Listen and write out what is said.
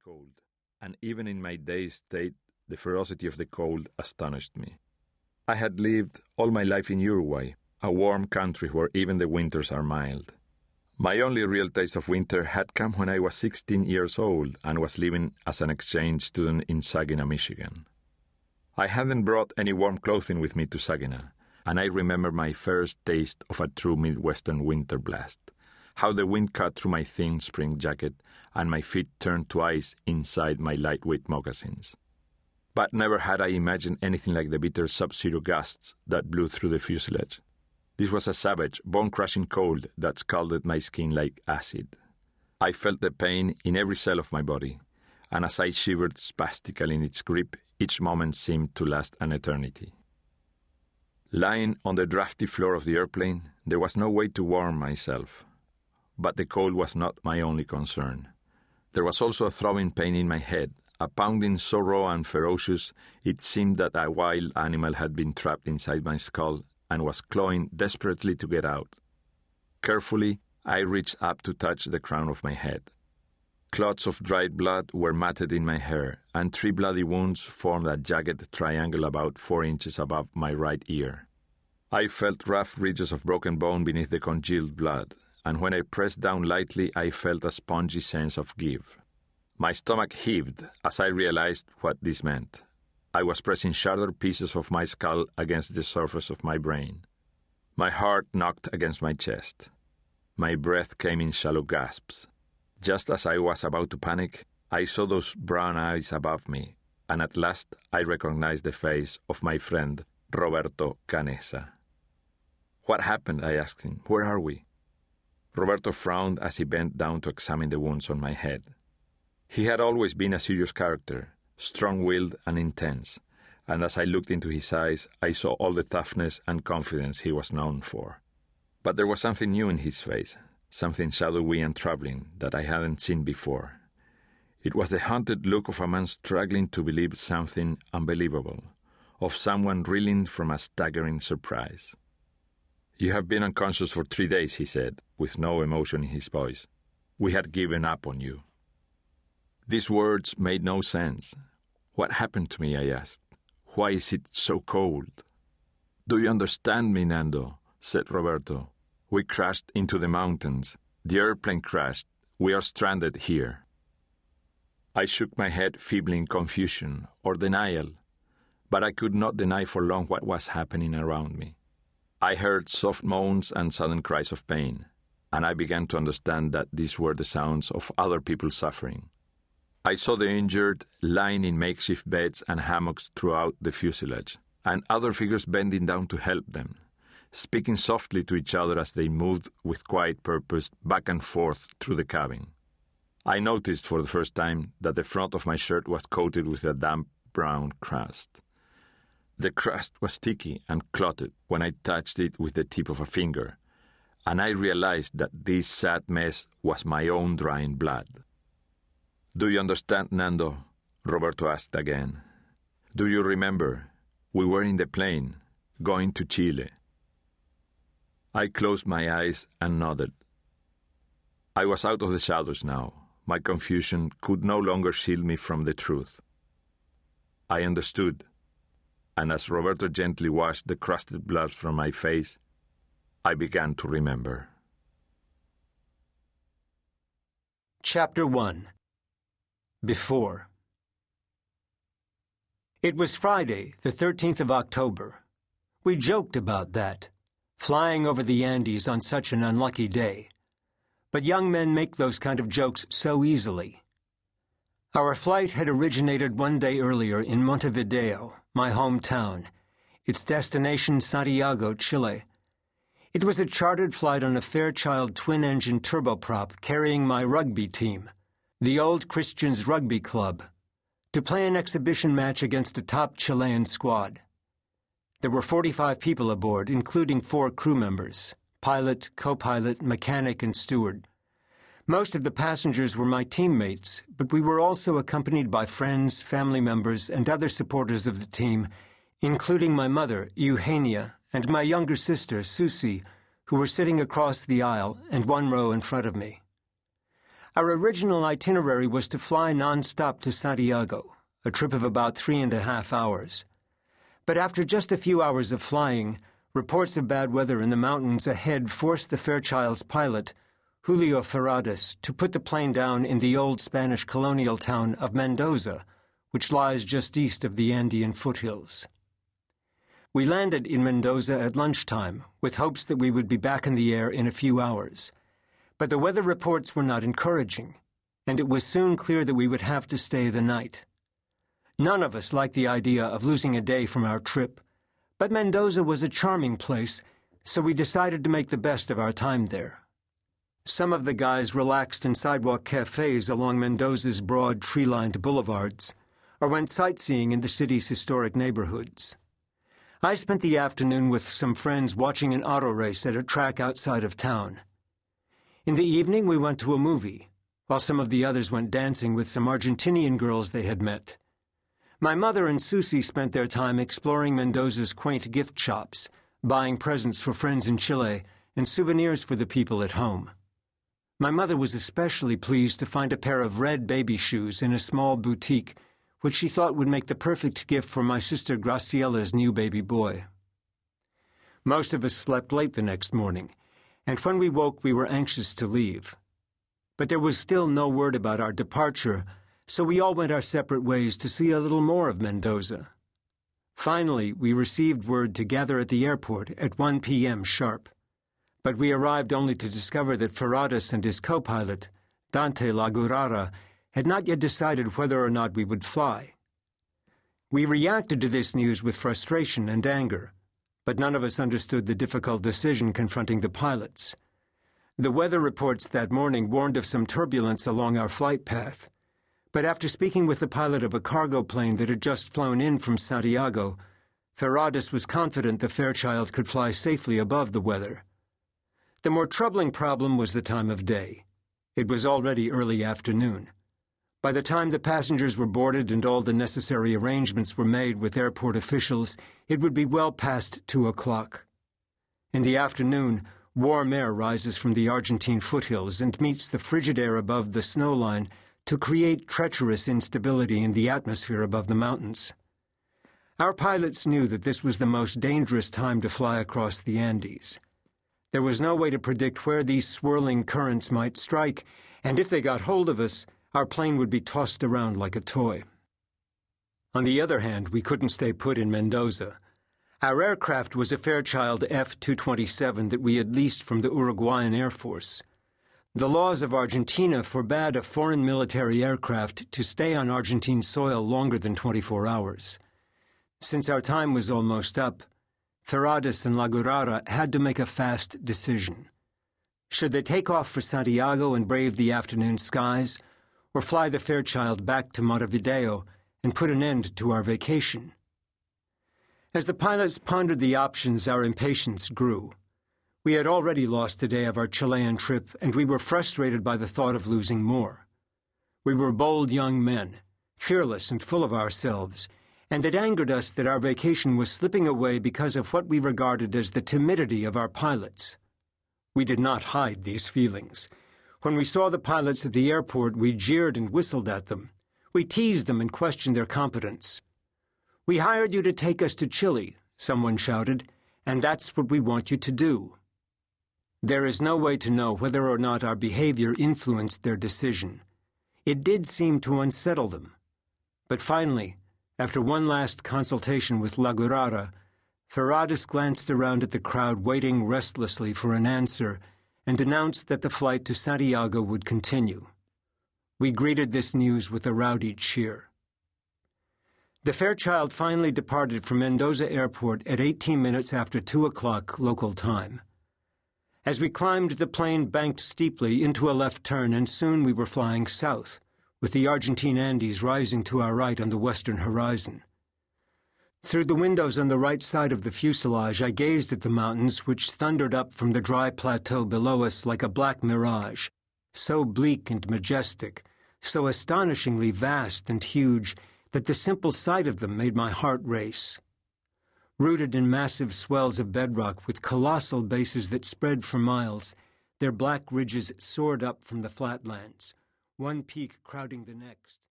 cold, and even in my dazed state, the ferocity of the cold astonished me. I had lived all my life in Uruguay, a warm country where even the winters are mild. My only real taste of winter had come when I was 16 years old and was living as an exchange student in Saginaw, Michigan. I hadn't brought any warm clothing with me to Saginaw, and I remember my first taste of a true Midwestern winter blast, how the wind cut through my thin spring jacket and my feet turned to ice inside my lightweight moccasins. But never had I imagined anything like the bitter sub-zero gusts that blew through the fuselage. This was a savage, bone-crushing cold that scalded my skin like acid. I felt the pain in every cell of my body, and as I shivered spastically in its grip, each moment seemed to last an eternity. Lying on the drafty floor of the airplane, there was no way to warm myself. But the cold was not my only concern. There was also a throbbing pain in my head, a pounding so raw and ferocious it seemed that a wild animal had been trapped inside my skull and was clawing desperately to get out. Carefully, I reached up to touch the crown of my head. Clots of dried blood were matted in my hair, and 3 bloody wounds formed a jagged triangle about 4 inches above my right ear. I felt rough ridges of broken bone beneath the congealed blood, and when I pressed down lightly, I felt a spongy sense of give. My stomach heaved as I realized what this meant. I was pressing shattered pieces of my skull against the surface of my brain. My heart knocked against my chest. My breath came in shallow gasps. Just as I was about to panic, I saw those brown eyes above me, and at last I recognized the face of my friend, Roberto Canessa. "What happened?" I asked him. "Where are we?" Roberto frowned as he bent down to examine the wounds on my head. He had always been a serious character, strong-willed and intense, and as I looked into his eyes, I saw all the toughness and confidence he was known for. But there was something new in his face, something shadowy and troubling that I hadn't seen before. It was the haunted look of a man struggling to believe something unbelievable, of someone reeling from a staggering surprise. "You have been unconscious for 3 days," he said, with no emotion in his voice. "We had given up on you." These words made no sense. "What happened to me?" I asked. "Why is it so cold?" "Do you understand me, Nando?" said Roberto. "We crashed into the mountains. The airplane crashed. We are stranded here." I shook my head feebly in confusion or denial, but I could not deny for long what was happening around me. I heard soft moans and sudden cries of pain, and I began to understand that these were the sounds of other people suffering. I saw the injured lying in makeshift beds and hammocks throughout the fuselage, and other figures bending down to help them, speaking softly to each other as they moved with quiet purpose back and forth through the cabin. I noticed for the first time that the front of my shirt was coated with a damp brown crust. The crust was sticky and clotted when I touched it with the tip of a finger, and I realized that this sad mess was my own drying blood. "Do you understand, Nando?" Roberto asked again. "Do you remember? We were in the plane, going to Chile." I closed my eyes and nodded. I was out of the shadows now. My confusion could no longer shield me from the truth. I understood, and as Roberto gently washed the crusted blood from my face, I began to remember. Chapter 1. Before. It was Friday, the 13th of October. We joked about that, flying over the Andes on such an unlucky day. But young men make those kind of jokes so easily. Our flight had originated one day earlier in Montevideo, my hometown, its destination Santiago, Chile. It was a chartered flight on a Fairchild twin-engine turboprop carrying my rugby team, the Old Christians Rugby Club, to play an exhibition match against a top Chilean squad. There were 45 people aboard, including 4 crew members, pilot, co-pilot, mechanic, and steward. Most of the passengers were my teammates, but we were also accompanied by friends, family members, and other supporters of the team, including my mother, Eugenia, and my younger sister, Susie, who were sitting across the aisle and 1 row in front of me. Our original itinerary was to fly non-stop to Santiago, a trip of about 3.5 hours. But after just a few hours of flying, reports of bad weather in the mountains ahead forced the Fairchild's pilot, Julio Ferradas, to put the plane down in the old Spanish colonial town of Mendoza, which lies just east of the Andean foothills. We landed in Mendoza at lunchtime, with hopes that we would be back in the air in a few hours. But the weather reports were not encouraging, and it was soon clear that we would have to stay the night. None of us liked the idea of losing a day from our trip, but Mendoza was a charming place, so we decided to make the best of our time there. Some of the guys relaxed in sidewalk cafes along Mendoza's broad tree-lined boulevards, or went sightseeing in the city's historic neighborhoods. I spent the afternoon with some friends watching an auto race at a track outside of town. In the evening, we went to a movie, while some of the others went dancing with some Argentinian girls they had met. My mother and Susie spent their time exploring Mendoza's quaint gift shops, buying presents for friends in Chile and souvenirs for the people at home. My mother was especially pleased to find a pair of red baby shoes in a small boutique, which she thought would make the perfect gift for my sister Graciela's new baby boy. Most of us slept late the next morning, and when we woke we were anxious to leave. But there was still no word about our departure, so we all went our separate ways to see a little more of Mendoza. Finally, we received word to gather at the airport at 1 p.m. sharp. But we arrived only to discover that Ferradas and his co-pilot, Dante Lagurara, had not yet decided whether or not we would fly. We reacted to this news with frustration and anger, but none of us understood the difficult decision confronting the pilots. The weather reports that morning warned of some turbulence along our flight path, but after speaking with the pilot of a cargo plane that had just flown in from Santiago, Ferradas was confident the Fairchild could fly safely above the weather. The more troubling problem was the time of day. It was already early afternoon. By the time the passengers were boarded and all the necessary arrangements were made with airport officials, it would be well past 2 o'clock. In the afternoon, warm air rises from the Argentine foothills and meets the frigid air above the snow line to create treacherous instability in the atmosphere above the mountains. Our pilots knew that this was the most dangerous time to fly across the Andes. There was no way to predict where these swirling currents might strike, and if they got hold of us, our plane would be tossed around like a toy. On the other hand, we couldn't stay put in Mendoza. Our aircraft was a Fairchild F-227 that we had leased from the Uruguayan Air Force. The laws of Argentina forbade a foreign military aircraft to stay on Argentine soil longer than 24 hours. Since our time was almost up, Ferradas and Lagurara had to make a fast decision. Should they take off for Santiago and brave the afternoon skies, or fly the Fairchild back to Montevideo and put an end to our vacation? As the pilots pondered the options, our impatience grew. We had already lost a day of our Chilean trip, and we were frustrated by the thought of losing more. We were bold young men, fearless and full of ourselves, and it angered us that our vacation was slipping away because of what we regarded as the timidity of our pilots. We did not hide these feelings. When we saw the pilots at the airport, we jeered and whistled at them. We teased them and questioned their competence. "We hired you to take us to Chile," someone shouted, "and that's what we want you to do." There is no way to know whether or not our behavior influenced their decision. It did seem to unsettle them. But finally, after one last consultation with Lagurara, Ferradas glanced around at the crowd waiting restlessly for an answer and announced that the flight to Santiago would continue. We greeted this news with a rowdy cheer. The Fairchild finally departed from Mendoza Airport at 18 minutes after 2 o'clock local time. As we climbed, the plane banked steeply into a left turn, and soon we were flying south, with the Argentine Andes rising to our right on the western horizon. Through the windows on the right side of the fuselage, I gazed at the mountains which thundered up from the dry plateau below us like a black mirage, so bleak and majestic, so astonishingly vast and huge that the simple sight of them made my heart race. Rooted in massive swells of bedrock with colossal bases that spread for miles, their black ridges soared up from the flatlands, one peak crowding the next.